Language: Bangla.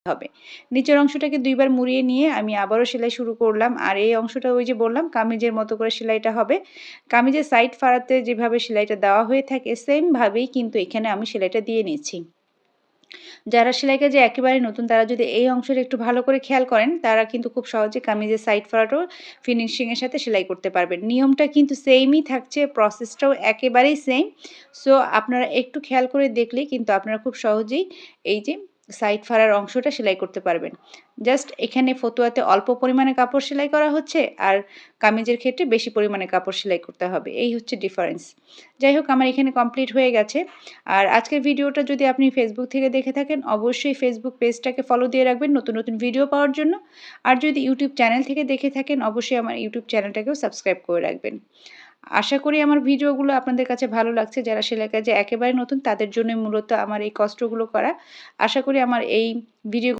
হবে। নিচের অংশটাকে ২ বার মুড়িয়ে নিয়ে আমি আবারও সেলাই শুরু করলাম। আর এই অংশটা ওই যে বললাম কামিজের মতো করে সেলাইটা হবে। কামিজের সাইড ফাড়াতে যেভাবে সেলাইটা দেওয়া হয়ে থাকে সেম ভাবেই কিন্তু এখানে আমি সেলাইটা দিয়ে নিচ্ছি। যারা সেলাই কাজে একেবারে নতুন তারা যদি এই অংশটা একটু ভালো করে খেয়াল করেন তারা কিন্তু খুব সহজে কামিজের সাইড ফাড়াটাও ফিনিশিং এর সাথে সেলাই করতে পারবেন। নিয়মটা কিন্তু সেমই থাকছে, প্রসেসটাও একেবারেই সেম। সো আপনারা একটু খেয়াল করে দেখলেই কিন্তু আপনারা খুব সহজেই এই যে সাইড ফাড়ার অংশটা সেলাই করতে পারবেন। জাস্ট এখানে ফতুয়াতে অল্প পরিমাণে কাপড় সেলাই করা হচ্ছে আর কামিজের ক্ষেত্রে বেশি পরিমাণে কাপড় সেলাই করতে হবে। এই হচ্ছে ডিফারেন্স। যাই হোক আমার এখানে কমপ্লিট হয়ে গেছে। আর আজকের ভিডিওটা যদি আপনি ফেসবুক থেকে দেখে থাকেন অবশ্যই ফেসবুক পেজটাকে ফলো দিয়ে রাখবেন নতুন নতুন ভিডিও পাওয়ার জন্য। আর যদি ইউটিউব চ্যানেল থেকে দেখে থাকেন অবশ্যই আমার ইউটিউব চ্যানেলটাকেও সাবস্ক্রাইব করে রাখবেন। আশা করি আমার ভিডিওগুলো আপনাদের কাছে ভালো লাগছে। যারা সেলাই কাজে একেবারে নতুন তাদের জন্যই মূলত আমার এই কষ্টগুলো করা। আশা করি আমার এই ভিডিও